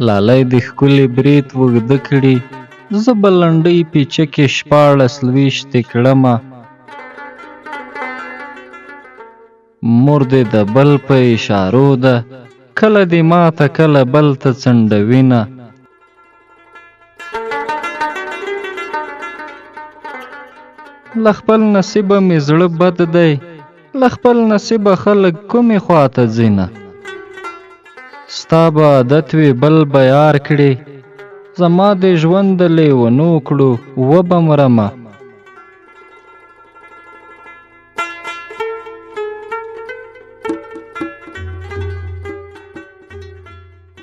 لالی د ښکلي برید اوږده کړي، زه به لنډۍ پیچکې 14 کړمه. مور دې د بل په اشارو ده، کله دې ماته کله بل ته څنډوینه. له خپل نصیبه مې زړه بد دی، له خپل نصیبه خلک کومې خواته ځینه. ستا به عادت وي بل به یار کړي، زما د ژوند د لیونو کړو وبه مرمه.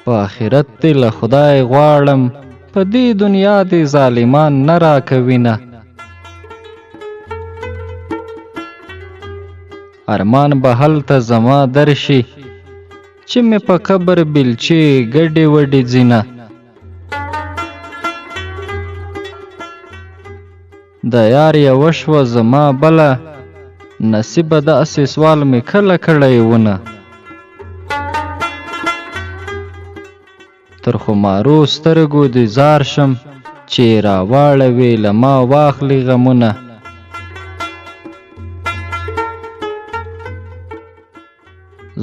په آخرت دې له خدای غواړم، په دې دنیا دې ظالمان نه راکوینه. ارمان به هلته زما درشي، چې مې په قبر بیلچې ګډې وډې ځینه. د یار یوه شوه زما بله، نصیبه داسې سوال مې کله کړی ونه. تر خمارو سترګو دې زار شم، چې راواړوې له ما واخلي غمونه.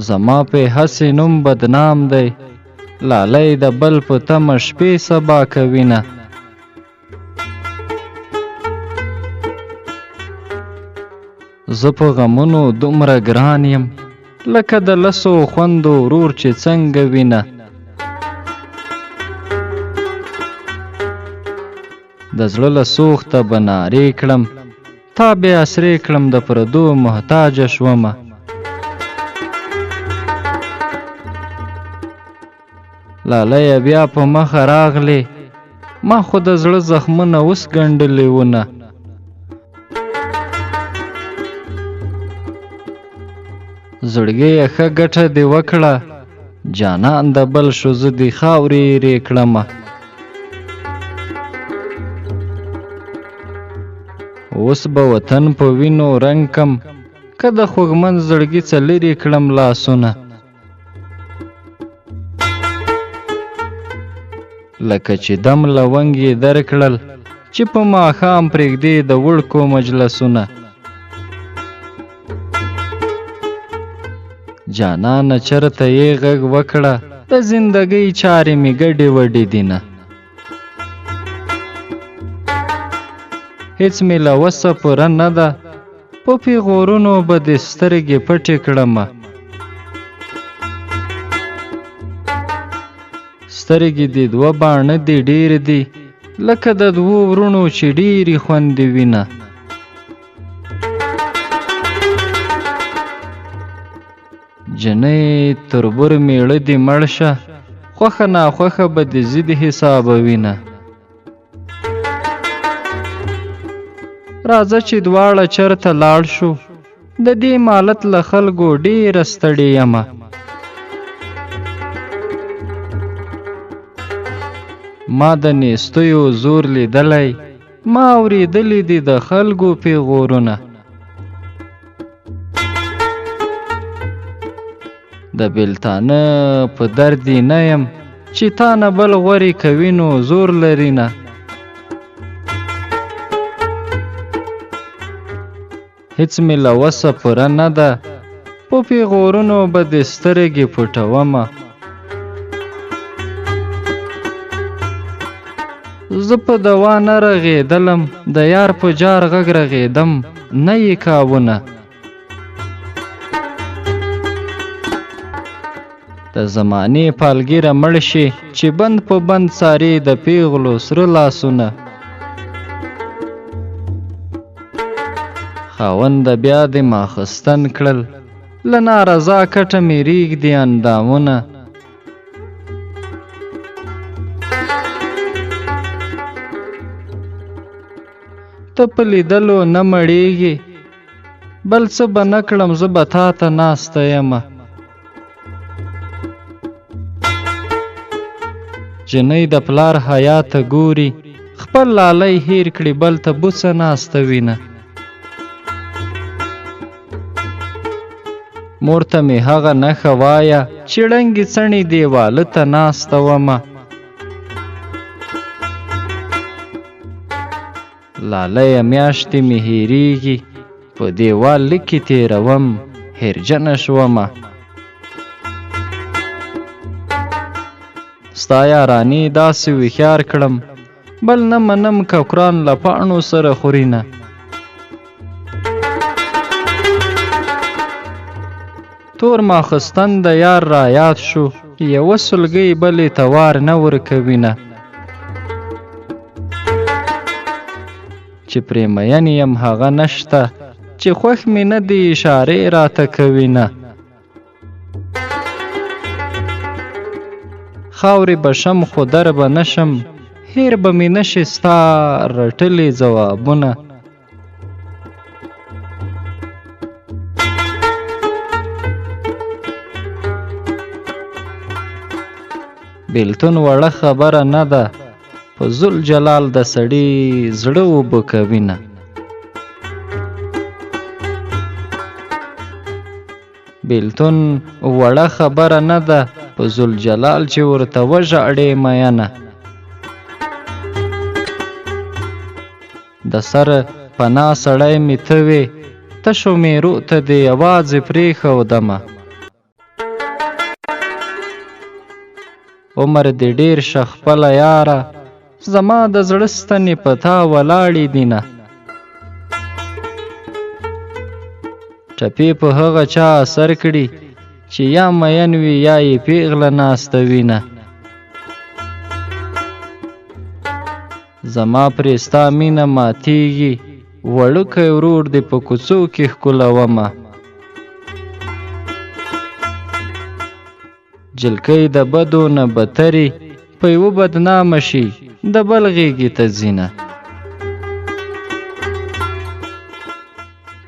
زما په هسې نوم بدنام دی، لالی د بل په تمه شپې سبا کوینه. زه په غمونو دومره ګران یم، لکه د لسو خوندو ورور چې څنګه وینه. د زړه له سوخته به نارې کړم، تا بې اسرې کړم د پردو محتاجه شومه. لالیه بیا په مخه راغلې، ما خو د زړه زخمونه اوس ګنډلې ونه. زړګیه ښه ګټه دې وکړه، جانان د بل شو زه دې خاورې ایرې کړمه. اوس به وطن په وینو رنګ کم، که د خوږمن زړګي څه لرې کړم لاسونه. لکه چې دم لونګ یې درکړل، چې په ماښام پرېږدې د وړکو مجلسونه. جانانه چرته یې غږ وکړه، د زندګۍ چارې مې ګډې وډې دینه. هیڅ مې له وسه پوره نه ده، په پیغورونو به دې سترګې پټې کړمه. سترګې دې دوه باڼه دې ډېر دي، لکه د دوو ورونو چې ډېرې خوندې وینه. جنۍ تربور میړه دې مړ شه، خوښه ناخوښه به دې ضد حسابوینه. راځه چې دواړه چرته لاړ شو، د دې مالت له خلکو ډېره ستړې یمه. ما د نیستیو زور لیدلی، ما اورېدلی دي د خلکو پیغورونه. د بېلتانه په درد یې نه یم، چې تا نه بل غورې کوي نو زور لري نه. هیڅ مې له وسه پوره نه ده، په پیغورونو به دې سترګې پټومه. زه په دوا نه رغېدلم، د یار په جار غږ رغېدم نه یې کاونه. د زمانې پالګیره مړ شي، چې بند په بند څاري د پیغلو سره لاسونه. خاونده بیا دې ماخستن کړل، له نارضا کټه مې ریږدي اندامونه. ته په لیدلو نه مړېږې، بل څه به نه کړم زه به تا ته ناسته یمه. جنۍ د پلار حیا ته ګوري، خپل لالی هیر کړي بل ته بوڅه ناسته وینه. مور ته مې هغه نښه وایه چې ړنګې څڼې دیواله ته ناسته ومه. لالیه میاشتې مې هېرېږي په دیوال لیکې تېروم هېرجنه شومه. ستا یارانې داسې هوښیار کړم بل نه منم کوکران له پاڼو سره خورینه. تور ماخستن د یار را یاد شو یوه سلګۍ بلې ته وار نه ورکوینه. چې پرې مین یم هغه نشته چې خوښ مې نه دی اشارې راته کوینه. خاورې به شم خو در به نشم هیر به مې نشي ستا رټلې ځوابونه. بیلتون وړه خبره نه ده په ذل جلال د سړي زړه اوبه کوینه. بیلتون وړه خبره نه ده په ذل جلال چې ورته وژاړې مینه. د سر پناه سړی مې ته وې تشو میرو ته دې یوازې پرېښودمه. عمر دې ډېر شه خپله یاره زما د زړه ستنې په تا ولاړې دینه. ټپې په هغه چا اثر کړي چې یا مین وي یا یې پیغله ناسته وینه. زما پرې ستا مینه ماتېږي وړوکی ورور دې په کوڅو کې ښکلومه. جلکۍ د بدو نه بترې په یوه بدنامه شي د بل غېږې ته ځینه.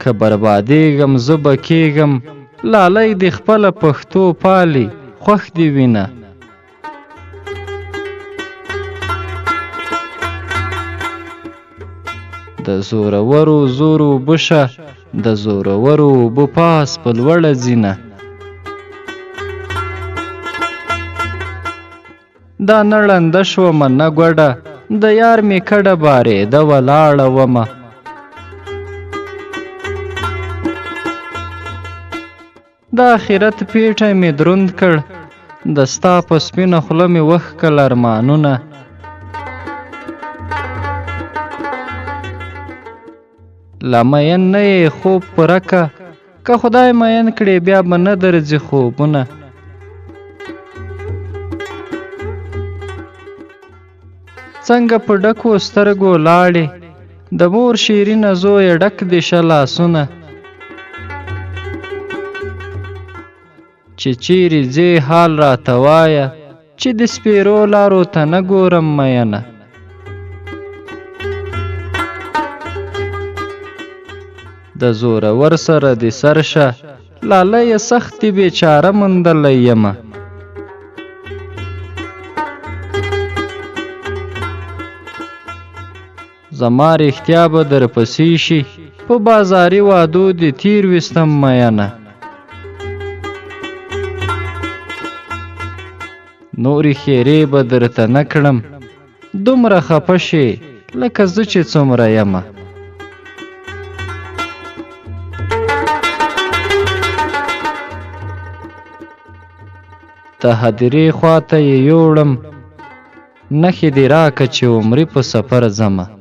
که بربادېږم زه به کېږم لالی دې خپله پښتو پالي خوښ دې وینه. د زورورو زور اوبه شه د زورورو اوبه پاس په لوړه ځینه. دا نه ړنده شومه نه ګوډه د یار مې کډه بارېده ولاړه ومه. د آخرت پیټی مې دروند کړ د ستا په سپینه خوله مې وښکل ارمانونه. لا مین نه یې خوب پرکه که خدای مین کړې بیا به نه درځي خوبونه. څنګه په ډکو سترګو لاړې د مور شیرینه زویه ډک دې شه لاسونه. چې چیرې ځې حال راته وایه چې د سپېرو لارو ته نه ګورم مینه. د زورور سره دې سر شه لالیه سختې بیچاره موندلی یمه. زما رښتیا به در پسې شي په بازاري وادو دې تیر ویستم مینه. نورې ښېرې به درته نه کړم دومره خفه شې لکه زه چې څومره یمه. ته هدیرې خواته یې یوړم نښې دې راکه چې عمرې په سفر ځمه.